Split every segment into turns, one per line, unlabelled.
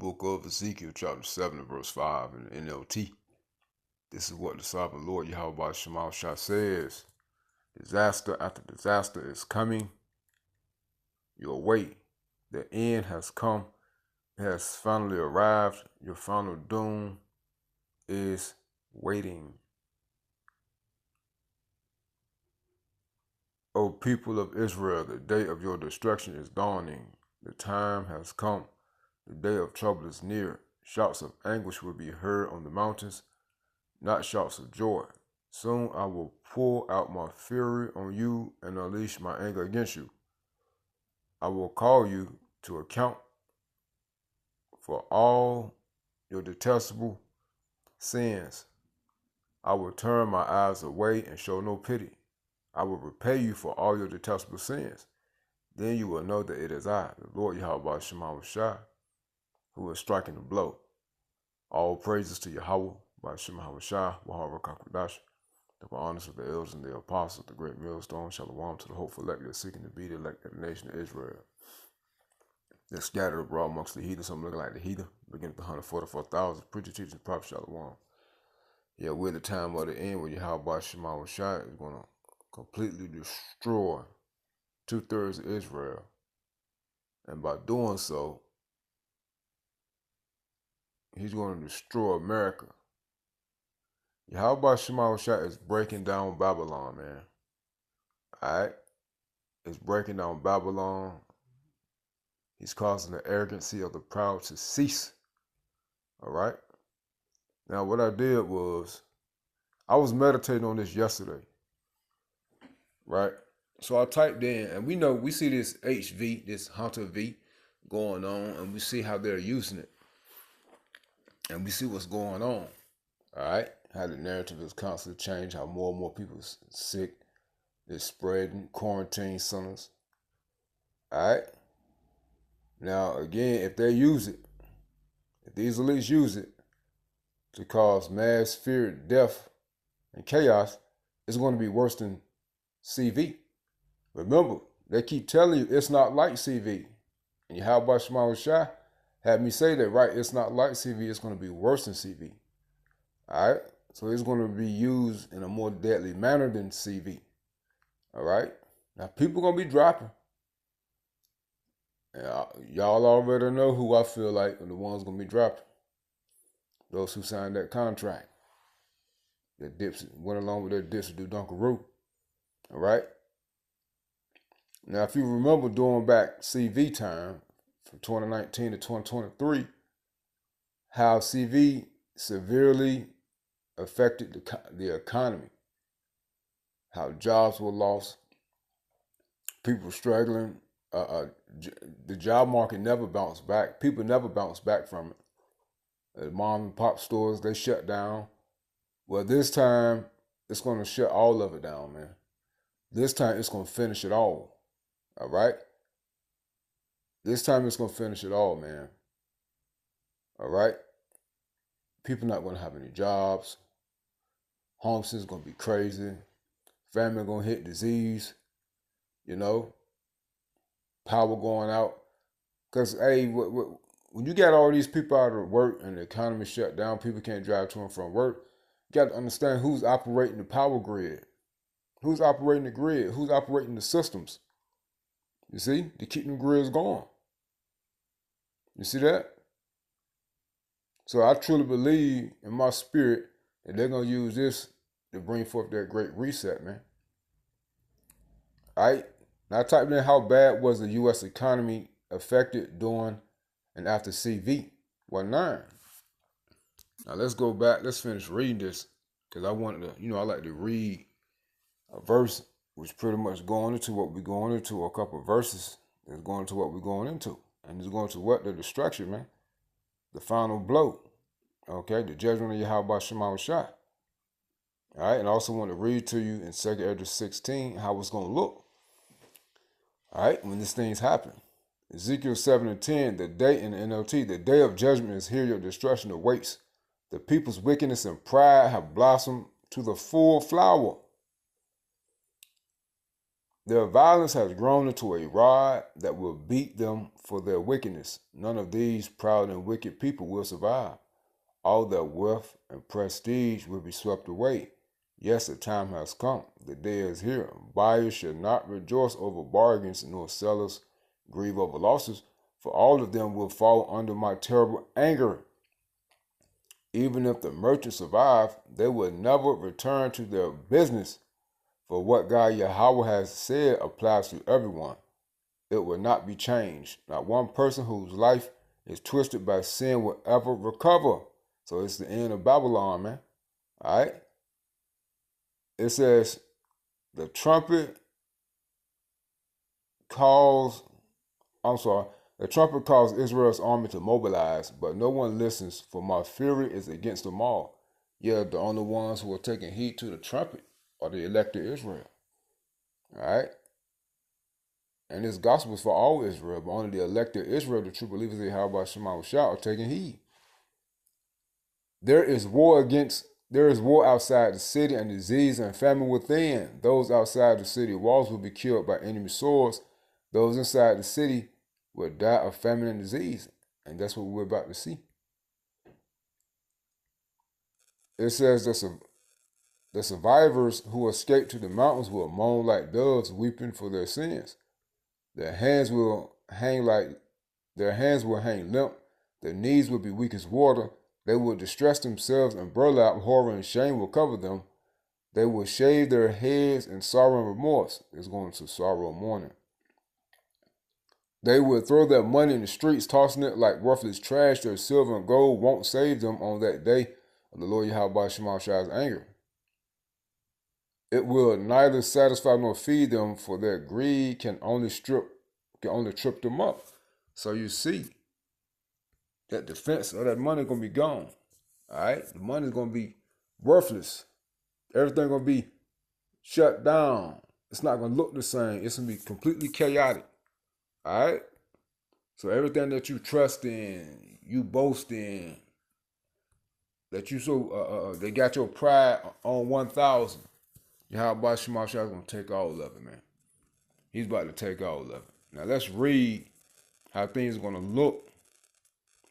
book of Ezekiel, chapter 7, verse 5 in the NLT. This is what the sovereign Lord Yahweh Shema Shah says. Disaster after disaster is coming your way. The end has come. It has finally arrived. Your final doom is waiting. O people of Israel, the day of your destruction is dawning. The time has come. The day of trouble is near. Shouts of anguish will be heard on the mountains, not shouts of joy. Soon I will pour out my fury on you and unleash my anger against you. I will call you to account for all your detestable sins. I will turn my eyes away and show no pity. I will repay you for all your detestable sins. Then you will know that it is I, the Lord Yahweh Shema Shah, who is striking the blow. All praises to Yahweh by Shema Shah, Wahara Kakwadash, the honors of the elders and the apostles, the great millstone, Shalom to the hopeful elect that are seeking to be the elect of the nation of Israel. They're scattered abroad amongst the heathen, some looking like the heathen, beginning with 144,000, preacher, teaching, prophet, Shalom. Yeah, we're at the time of the end where Yahweh Shema Shah is going to completely destroy 2/3 of Israel. And by doing so, he's going to destroy America. Yahweh Shema Shah is breaking down Babylon, man. Alright? It's breaking down Babylon. He's causing the arrogancy of the proud to cease. Alright? Now, what I did was, I was meditating on this yesterday. Right? So I typed in, and we see this HV, this Hunter V going on, and we see how they're using it. And we see what's going on. Alright? How the narrative is constantly changed, how more and more people are sick, they're spreading, quarantine centers. Alright? Now, again, if they use it, if these elites use it to cause mass fear, death, and chaos, it's going to be worse than CV. Remember, they keep telling you it's not like CV. And Yahweh Shema Shah had me say that, right? It's not like CV, it's going to be worse than CV. All right? So it's going to be used in a more deadly manner than CV. All right? Now, people going to be dropping. And y'all already know who I feel like are the ones going to be dropping. Those who signed that contract. That dips went along with their dips to do Dunkaroo. All right? Now, if you remember during back CV time, from 2019 to 2023, how CV severely affected the economy, how jobs were lost, people struggling, the job market never bounced back. People never bounced back from it. The mom and pop stores, they shut down. Well, this time, it's going to shut all of it down, man. This time, it's going to finish it all. All right? This time, it's going to finish it all, man. All right? People not going to have any jobs. Homelessness is going to be crazy. Famine going to hit, disease. You know? Power going out. Because, hey, when you got all these people out of work and the economy shut down, people can't drive to and from work, you got to understand who's operating the power grid. Who's operating the grid? Who's operating the systems? You see? To keep them grids going. You see that? So I truly believe in my spirit that they're going to use this to bring forth that great reset, man. All right? Now I typed in how bad was the U.S. economy affected during and after CV. 9. Now let's go back. Let's finish reading this because I wanted to, I like to read a verse which pretty much going into what we're going into, a couple of verses that's going into what we're going into. And it's going to what? The destruction, man. The final blow. Okay? The judgment of Yahweh Shema Shah. All right? And I also want to read to you in 2 Esdras 16 how it's going to look. All right? When these things happen. Ezekiel 7 and 10, the day in the NLT, the day of judgment is here, your destruction awaits. The people's wickedness and pride have blossomed to the full flower. Their violence has grown into a rod that will beat them for their wickedness. None of these proud and wicked people will survive. All their wealth and prestige will be swept away. Yes, the time has come. The day is here. Buyers should not rejoice over bargains, nor sellers grieve over losses, for all of them will fall under my terrible anger. Even if the merchants survive, they will never return to their business, for what God Yahweh has said applies to everyone. It will not be changed. Not one person whose life is twisted by sin will ever recover. So it's the end of Babylon, man. All right? It says, the trumpet calls, the trumpet calls Israel's army to mobilize, but no one listens, for my fury is against them all. Yeah, the only ones who are taking heed to the trumpet are the elected Israel. All right? And this gospel is for all Israel, but only the elected Israel, the true believers of Yahweh Shema Shah, are taking heed. There is war outside the city, and disease and famine within. Those outside the city walls will be killed by enemy swords. Those inside the city will die of famine and disease. And that's what we're about to see. It says the survivors who escape to the mountains will moan like doves, weeping for their sins. Their hands will hang limp. Their knees will be weak as water. They will distress themselves and burlap. Horror and shame will cover them. They will shave their heads in sorrow and remorse. It's going to sorrow and mourning. They will throw their money in the streets, tossing it like worthless trash. Their silver and gold won't save them on that day of the Lord Yahweh Shema Shah's anger. It will neither satisfy nor feed them, for their greed can only trip them up. So you see, that defense of that money gonna be gone. All right, the money's gonna be worthless. Everything gonna be shut down. It's not gonna look the same. It's gonna be completely chaotic. All right. So everything that you trust in, you boast in, that you they got your pride on 1,000. Yahweh Shema Shah is gonna take all of it, man. He's about to take all of it. Now let's read how things are gonna look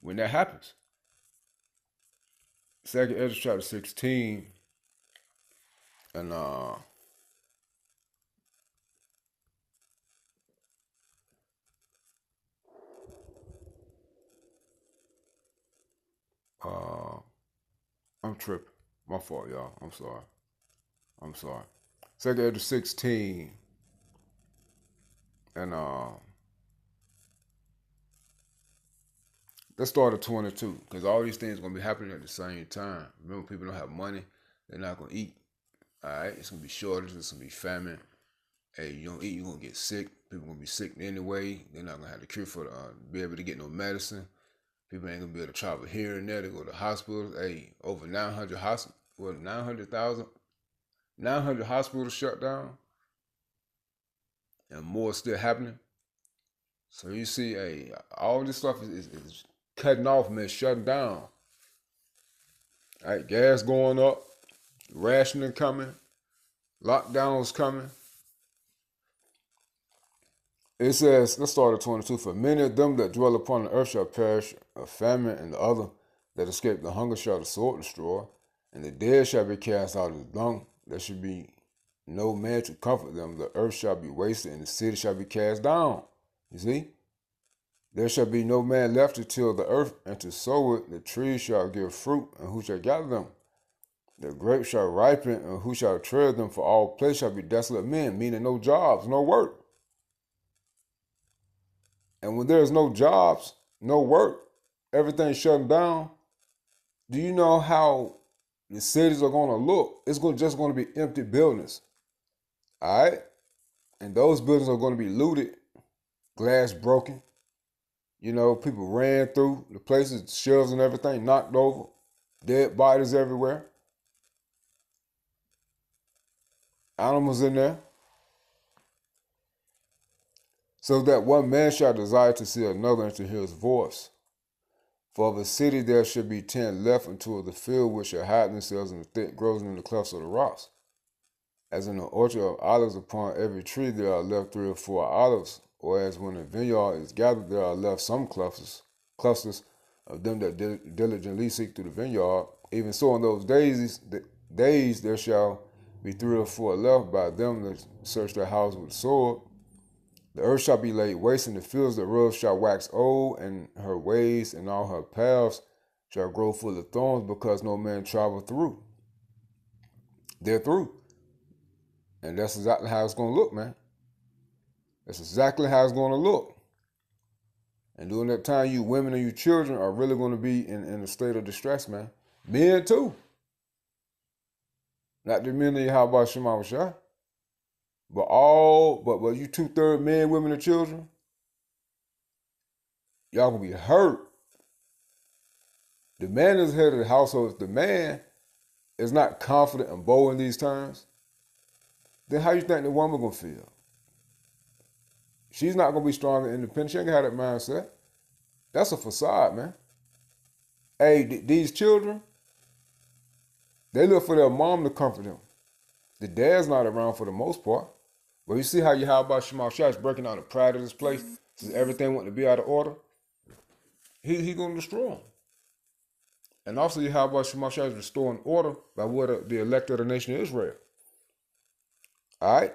when that happens. 2nd Ezra chapter 16, and I'm tripping. My fault, y'all. I'm sorry. 2nd Ezra 16, and let's start at 22, because all these things are gonna be happening at the same time. Remember, people don't have money; they're not gonna eat. All right, it's gonna be shortage. It's gonna be famine. Hey, you don't eat, you're gonna get sick. People gonna be sick anyway. They're not gonna have the cure for be able to get no medicine. People ain't gonna be able to travel here and there to go to hospitals. Hey, over 900 hospitals shut down, and more still happening. So you see, hey, all this stuff is cutting off, man, shutting down. All right, gas going up, rationing coming, lockdowns coming. It says, let's start at 22. For many of them that dwell upon the earth shall perish of famine, and the other that escape the hunger shall the sword destroy, and the dead shall be cast out of the dung. There shall be no man to comfort them. The earth shall be wasted, and the city shall be cast down. You see? There shall be no man left to till the earth and to sow it. The trees shall give fruit, and who shall gather them? The grapes shall ripen, and who shall tread them? For all place shall be desolate men, meaning no jobs, no work. And when there's no jobs, no work, everything's shutting down, do you know how the cities are going to look? It's just going to be empty buildings. All right? And those buildings are going to be looted, glass broken. You know, people ran through the places, shelves and everything knocked over, dead bodies everywhere, animals in there. So that one man shall desire to see another and to hear his voice. For of the city there should be 10 left, and 2 of the field which shall hide themselves in the thick groves and in the clefts of the rocks. As in the orchard of olives, upon every tree there are left 3 or 4 olives, or as when a vineyard is gathered, there are left some clusters of them that diligently seek through the vineyard. Even so, in those days there shall be 3 or 4 left by them that search their house with the sword. The earth shall be laid waste, and the fields thereof shall wax old, and her ways and all her paths shall grow full of thorns, because no man travel through. They're through. And that's exactly how it's going to look, man. That's exactly how it's going to look. And during that time, you women and you children are really going to be in a state of distress, man. Men too. Not the men of Yahweh Shema Shah. But you 2/3 men, women, and children, y'all gonna be hurt. The man is head of the household. If the man is not confident and bold in these terms, then how you think the woman gonna feel? She's not gonna be strong and independent. She ain't gonna have that mindset. That's a facade, man. Hey, these children, they look for their mom to comfort them. The dad's not around for the most part. But you see how Yahweh Shema Shah is breaking down the pride of this place? Since everything went to be out of order, he gonna destroy them. And also Yahweh Shema Shah is restoring order by what the elect of the nation of Israel. All right?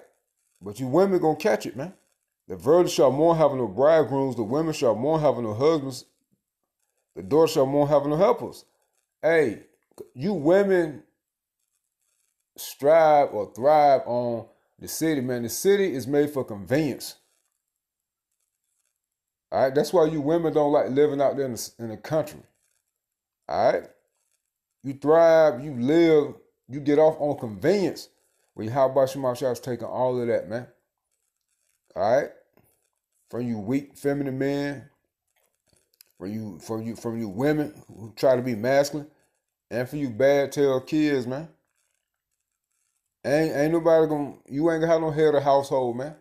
But you women gonna catch it, man. The virgins shall mourn having no bridegrooms. The women shall mourn having no husbands. The daughters shall mourn having no helpers. Hey, you women strive or thrive on the city, man. The city is made for convenience. All right? That's why you women don't like living out there in the country. All right? You thrive, you live, you get off on convenience. Well, Yahweh Shema Shah is taking all of that, man. All right? From you weak, feminine men, from you women who try to be masculine, and for you bad tail kids, man. Ain't nobody you ain't gonna have no head of the household, man.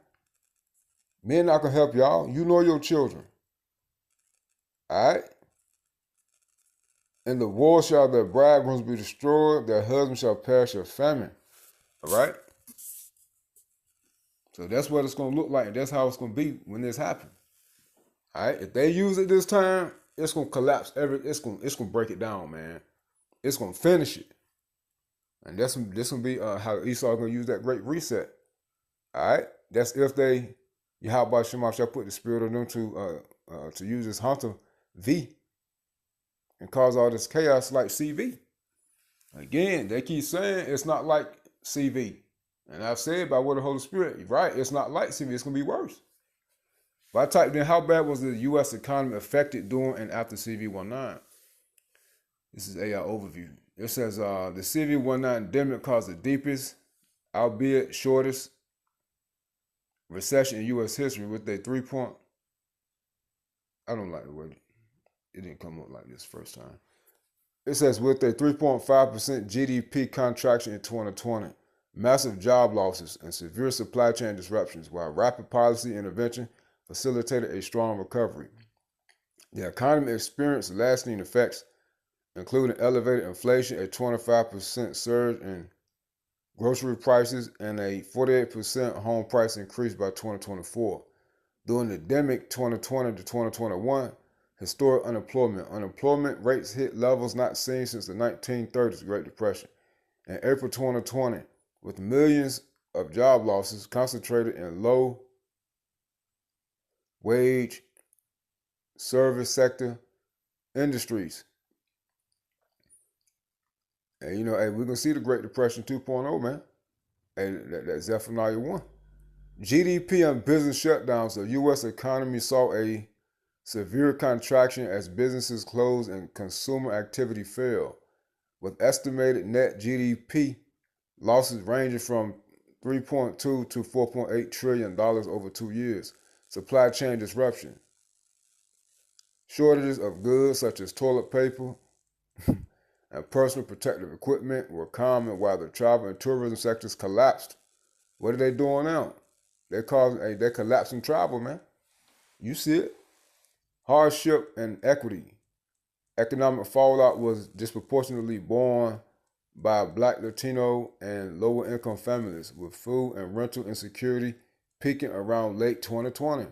Men not gonna help y'all. You know your children. All right? In the war shall their bridegrooms be destroyed, their husbands shall perish of famine. All right? So that's what it's going to look like, and that's how it's going to be when this happens. All right? If they use it this time, it's going to collapse it's going to break it down, man. It's going to finish it. And this going to be how Esau going to use that great reset. All right? That's if Yahweh Shema shall put the spirit of them to use this hunter V and cause all this chaos like CV. Again, they keep saying it's not like CV. And I've said by what the Holy Spirit, right, it's not like CV, it's going to be worse. But I typed in how bad was the U.S. economy affected during and after CV19. This is AI overview. It says the CV19 endemic caused the deepest, albeit shortest, recession in U.S. history with a 3 point. I don't like the way it didn't come up like this first time. It says with a 3.5% GDP contraction in 2020, massive job losses, and severe supply chain disruptions, while rapid policy intervention facilitated a strong recovery. The economy experienced lasting effects, including elevated inflation, a 25% surge in grocery prices, and a 48% home price increase by 2024. During the endemic 2020 to 2021, historic unemployment rates hit levels not seen since the 1930s Great Depression. In April 2020, with millions of job losses concentrated in low-wage service sector industries. And hey, we're going to see the Great Depression 2.0, man. And that's Zephaniah 1. GDP and business shutdowns. The U.S. economy saw a severe contraction as businesses closed and consumer activity fell, with estimated net GDP losses ranging from $3.2 to $4.8 trillion over 2 years. Supply chain disruption. Shortages of goods such as toilet paper and personal protective equipment were common while the travel and tourism sectors collapsed. What are they doing now? They're collapsing travel, man. You see it. Hardship and equity. Economic fallout was disproportionately borne by Black, Latino, and lower income families, with food and rental insecurity peaking around late 2020.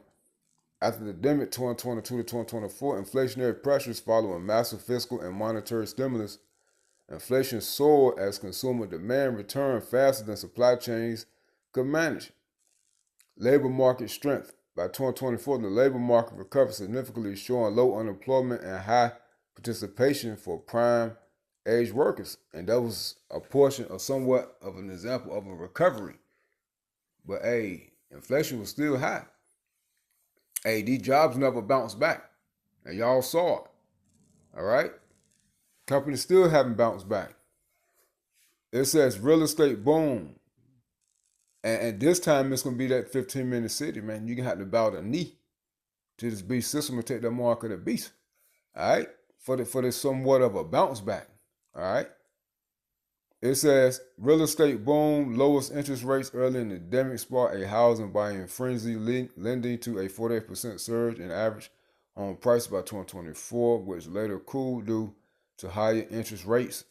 After the endemic 2022 to 2024, inflationary pressures following massive fiscal and monetary stimulus, inflation soared as consumer demand returned faster than supply chains could manage. Labor market strength. By 2024, the labor market recovered significantly, showing low unemployment and high participation for prime age workers. And that was a portion of somewhat of an example of a recovery. But hey, inflation was still high. Hey, these jobs never bounced back. And y'all saw it. All right? Companies still haven't bounced back. It says real estate boom. And this time it's going to be that 15-minute city, man. You're going to have to bow the knee to this beast system and take that mark of the beast. All right? For this somewhat of a bounce back. All right? It says real estate boom, lowest interest rates early in the pandemic sparked a housing buying frenzy, lending to a 48% surge in average home price by 2024, which later cooled due to higher interest rates.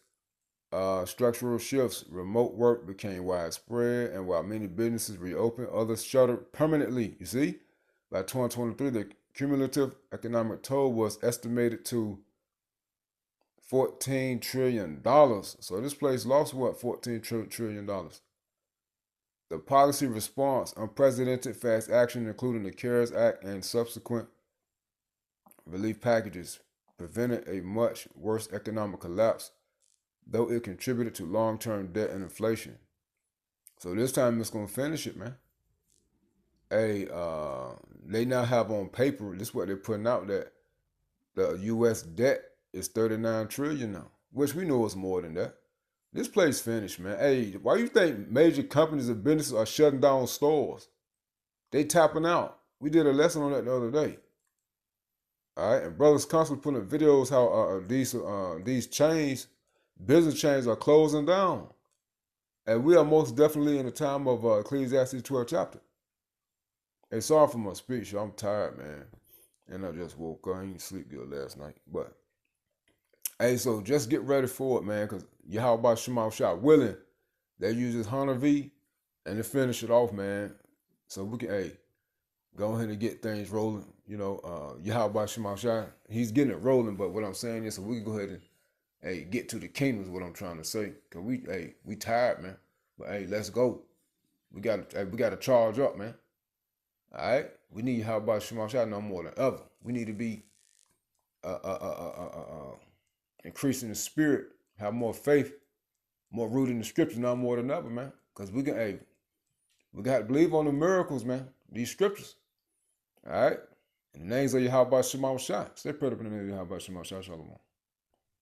Structural shifts, remote work became widespread, and while many businesses reopened, others shuttered permanently. You see, by 2023, the cumulative economic toll was estimated to $14 trillion. So this place lost what? $14 trillion. The policy response, unprecedented fast action, including the CARES Act and subsequent relief packages, prevented a much worse economic collapse, though it contributed to long-term debt and inflation. So this time it's going to finish it, man. Hey, they now have on paper, this is what they're putting out, that the U.S. debt is $39 trillion now, which we know is more than that. This place finished, man. Hey, why you think major companies and businesses are shutting down stores? They tapping out. We did a lesson on that the other day. All right, and brothers constantly putting up videos how these chains, business chains, are closing down, and we are most definitely in the time of Ecclesiastes 12 chapter. Hey, sorry for my speech. I'm tired, man, and I just woke up. I didn't sleep good last night, but hey, so just get ready for it, man, because Yahweh Shema Shot willing, they use this Hunter V and to finish it off, man. So we can, hey, go ahead and get things rolling. You know, Yahweh Shema Shot, he's getting it rolling, but what I'm saying is, so we can go ahead and, hey, get to the kingdom is what I'm trying to say. Because we tired, man. But hey, let's go. We got to charge up, man. All right? We need Yahweh Shema Shot no more than ever. We need to be increasing the spirit, have more faith, more rooted in the scriptures, now more than ever, man. Because we got to believe on the miracles, man. These scriptures. All right? In the names of Yahweh Shema Shah. Stay prayed up in the name of Yahweh Shema Shah. Shalom.